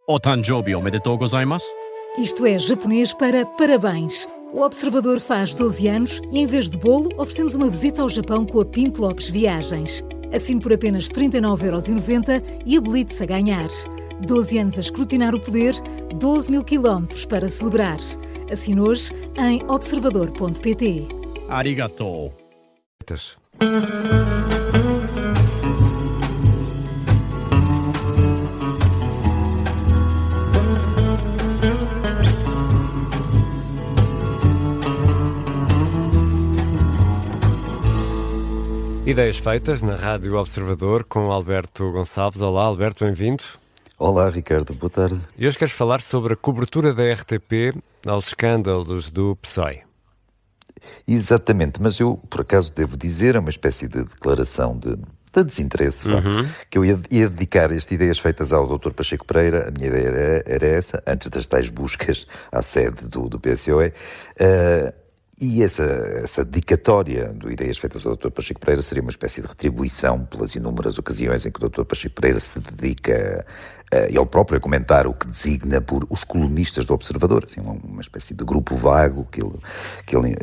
O Tanjobi omedetou gozaimasu. Isto é japonês para parabéns. O Observador faz 12 anos e, em vez de bolo, oferecemos uma visita ao Japão com a Pinto Lopes Viagens. Assine por apenas 39,90€ e habilite-se a ganhar. 12 anos a escrutinar o poder, 12 mil quilómetros para celebrar. Assine hoje em observador.pt. Arigatou. Ideias feitas na Rádio Observador com Alberto Gonçalves. Olá, Alberto, bem-vindo. Olá, Ricardo, boa tarde. E hoje queres falar sobre a cobertura da RTP aos escândalos do PSOE. Exatamente, mas eu, por acaso, devo dizer, é uma espécie de declaração de desinteresse, que eu ia dedicar estas ideias feitas ao Dr. Pacheco Pereira. A minha ideia era essa, antes das tais buscas à sede do PSOE. E essa dedicatória do Ideias Feitas ao Dr. Pacheco Pereira seria uma espécie de retribuição pelas inúmeras ocasiões em que o Dr. Pacheco Pereira se dedica ele próprio a comentar o que designa por os colunistas do Observador, assim, uma espécie de grupo vago que ele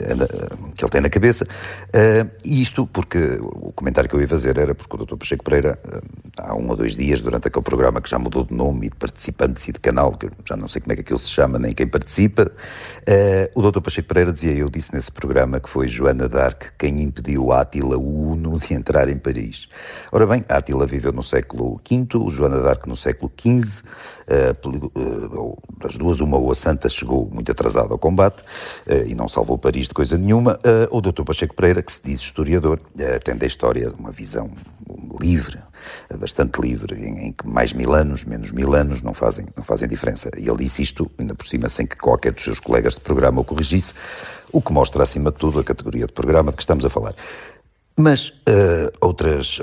tem na cabeça. E isto porque o comentário que eu ia fazer era porque o Dr. Pacheco Pereira, há 1 ou 2 dias, durante aquele programa que já mudou de nome e de participantes e de canal, que eu já não sei como é que aquilo se chama, nem quem participa, o Dr. Pacheco Pereira eu disse nesse programa que foi Joana d'Arc quem impediu Átila o Uno de entrar em Paris. Ora bem, Átila viveu no século V, Joana d'Arc no século XV, das duas uma, ou a Santa chegou muito atrasada ao combate e não salvou Paris de coisa nenhuma. O Dr. Pacheco Pereira, que se diz historiador, tem da história uma visão livre, bastante livre, em que mais 1000 anos, menos 1000 anos não fazem diferença. E ele disse isto, ainda por cima, sem que qualquer dos seus colegas de programa o corrigisse, o que mostra, acima de tudo, a categoria de programa de que estamos a falar. Mas outros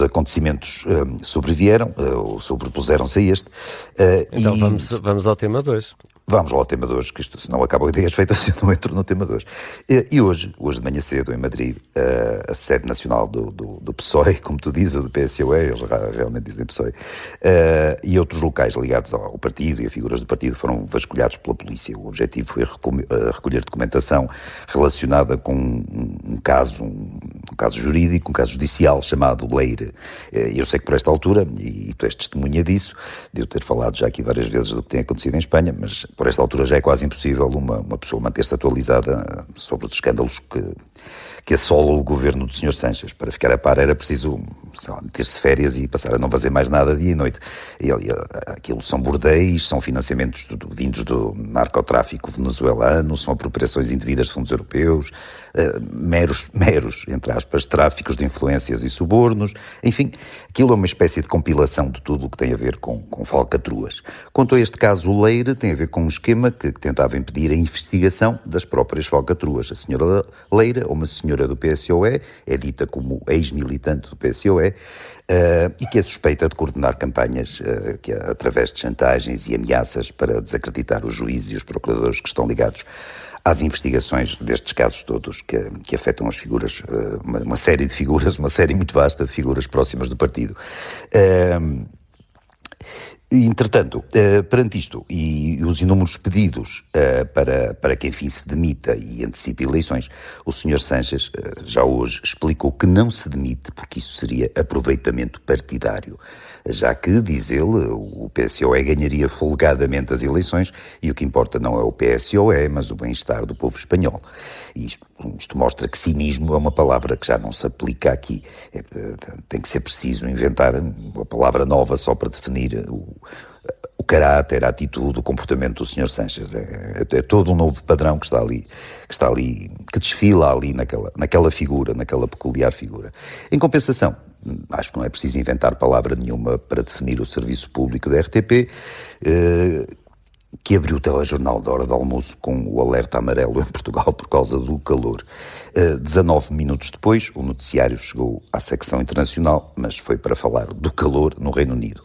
acontecimentos sobrevieram, ou sobrepuseram-se a este. Então vamos ao tema 2. Vamos lá ao tema 2, que isto, senão acabam ideias feitas se eu não entro no tema 2. E hoje de manhã cedo, em Madrid, a sede nacional do PSOE, como tu dizes, ou do PSOE, eles realmente dizem PSOE, e outros locais ligados ao partido e a figuras do partido foram vasculhados pela polícia. O objetivo foi recolher documentação relacionada com um caso jurídico, um caso judicial chamado Leire. Eu sei que por esta altura, e tu és testemunha disso, de eu ter falado já aqui várias vezes do que tem acontecido em Espanha, mas por esta altura já é quase impossível uma pessoa manter-se atualizada sobre os escândalos que assolam o governo do Sr. Sánchez. Para ficar a par era preciso, meter-se de férias e passar a não fazer mais nada dia e noite. Aquilo são bordéis, são financiamentos vindos do narcotráfico venezuelano, são apropriações indevidas de fundos europeus, meros, entre aspas, tráficos de influências e subornos. Enfim, aquilo é uma espécie de compilação de tudo o que tem a ver com falcatruas. Quanto a este caso, o Leire tem a ver com um esquema que tentava impedir a investigação das próprias falcatruas. A senhora Leire, ou uma senhora do PSOE, é dita como ex-militante do PSOE, e que é suspeita de coordenar campanhas através de chantagens e ameaças para desacreditar os juízes e os procuradores que estão ligados às investigações destes casos todos que afetam as figuras, uma série de figuras, uma série muito vasta de figuras próximas do partido. Entretanto, perante isto e os inúmeros pedidos para que, enfim, se demita e antecipe eleições, o Sr. Sánchez já hoje explicou que não se demite porque isso seria aproveitamento partidário, já que, diz ele, o PSOE ganharia folgadamente as eleições e o que importa não é o PSOE, mas o bem-estar do povo espanhol. E isto mostra que cinismo é uma palavra que já não se aplica aqui. Tem que ser preciso inventar uma palavra nova só para definir o caráter, a atitude, o comportamento do Sr. Sánchez. É todo um novo padrão que que desfila ali naquela figura, naquela peculiar figura. Em compensação, acho que não é preciso inventar palavra nenhuma para definir o serviço público da RTP, que abriu o telejornal da hora de almoço com o alerta amarelo em Portugal por causa do calor. 19 minutos depois, o noticiário chegou à secção internacional, mas foi para falar do calor no Reino Unido.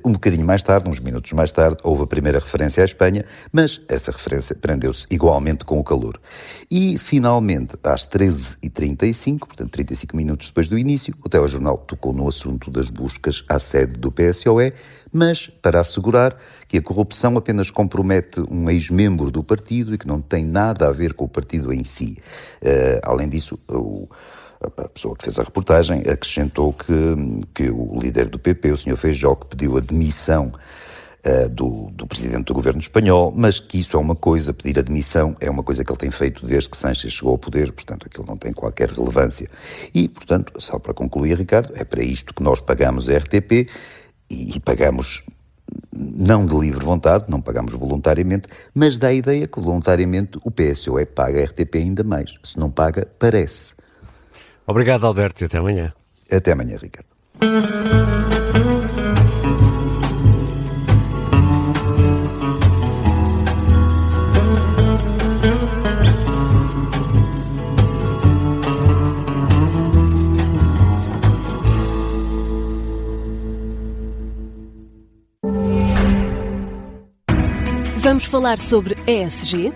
Um bocadinho mais tarde, uns minutos mais tarde, houve a primeira referência à Espanha, mas essa referência prendeu-se igualmente com o calor. E, finalmente, às 13h35, portanto 35 minutos depois do início, o telejornal tocou no assunto das buscas à sede do PSOE, mas para assegurar que a corrupção apenas compromete um ex-membro do partido e que não tem nada a ver com o partido em si. Além disso, a pessoa que fez a reportagem acrescentou que o líder do PP, o Sr. Feijóo, que pediu a demissão do presidente do governo espanhol, mas que isso é uma coisa, pedir a demissão é uma coisa que ele tem feito desde que Sánchez chegou ao poder, portanto aquilo não tem qualquer relevância. E, portanto, só para concluir, Ricardo, é para isto que nós pagamos a RTP e pagamos não de livre vontade, não pagamos voluntariamente, mas dá a ideia que voluntariamente o PSOE paga a RTP ainda mais. Se não paga, parece. Obrigado, Alberto, e até amanhã. Até amanhã, Ricardo. Vamos falar sobre ESG?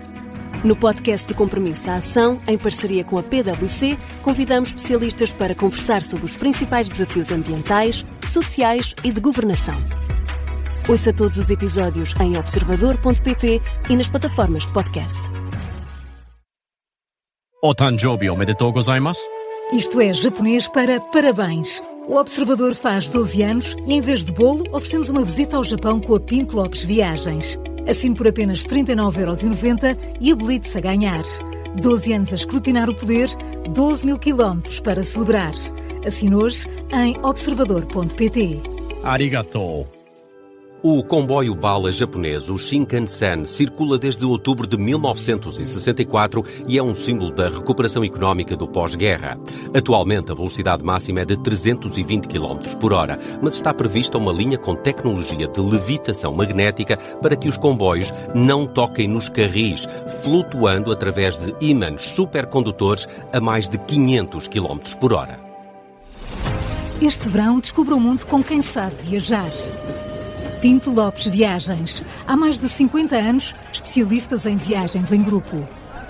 No podcast de Compromisso à Ação, em parceria com a PwC, convidamos especialistas para conversar sobre os principais desafios ambientais, sociais e de governação. Ouça todos os episódios em observador.pt e nas plataformas de podcast. O Tanjoubi omedetou gozaimasu. Isto é japonês para parabéns. O Observador faz 12 anos e, em vez de bolo, oferecemos uma visita ao Japão com a Pinto Lopes Viagens. Assine por apenas 39,90€ e habilite-se a ganhar. 12 anos a escrutinar o poder, 12 mil quilómetros para celebrar. Assine hoje em observador.pt. Arigatou. O comboio bala japonês, o Shinkansen, circula desde outubro de 1964 e é um símbolo da recuperação económica do pós-guerra. Atualmente, a velocidade máxima é de 320 km por hora, mas está prevista uma linha com tecnologia de levitação magnética para que os comboios não toquem nos carris, flutuando através de ímãs supercondutores a mais de 500 km por hora. Este verão, descubra o mundo com quem sabe viajar. Pinto Lopes Viagens. Há mais de 50 anos, especialistas em viagens em grupo.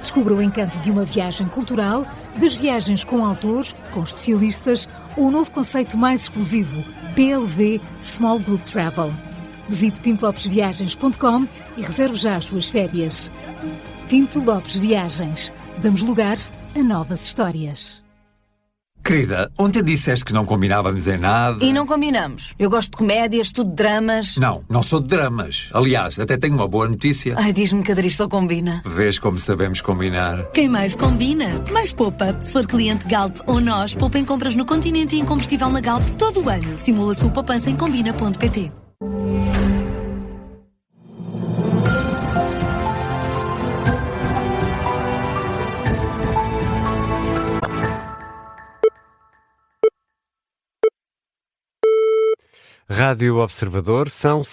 Descubra o encanto de uma viagem cultural, das viagens com autores, com especialistas, ou o novo conceito mais exclusivo, PLV Small Group Travel. Visite pintolopesviagens.com e reserve já as suas férias. Pinto Lopes Viagens. Damos lugar a novas histórias. Querida, ontem disseste que não combinávamos em nada. E não combinamos. Eu gosto de comédias, tu de dramas. Não sou de dramas. Aliás, até tenho uma boa notícia. Ai, diz-me que a Adristal combina. Vês como sabemos combinar. Quem mais combina, mais poupa. Se for cliente Galp ou nós, poupa em compras no continente e em combustível na Galp todo o ano. Simula a sua poupança em combina.pt. Rádio Observador, são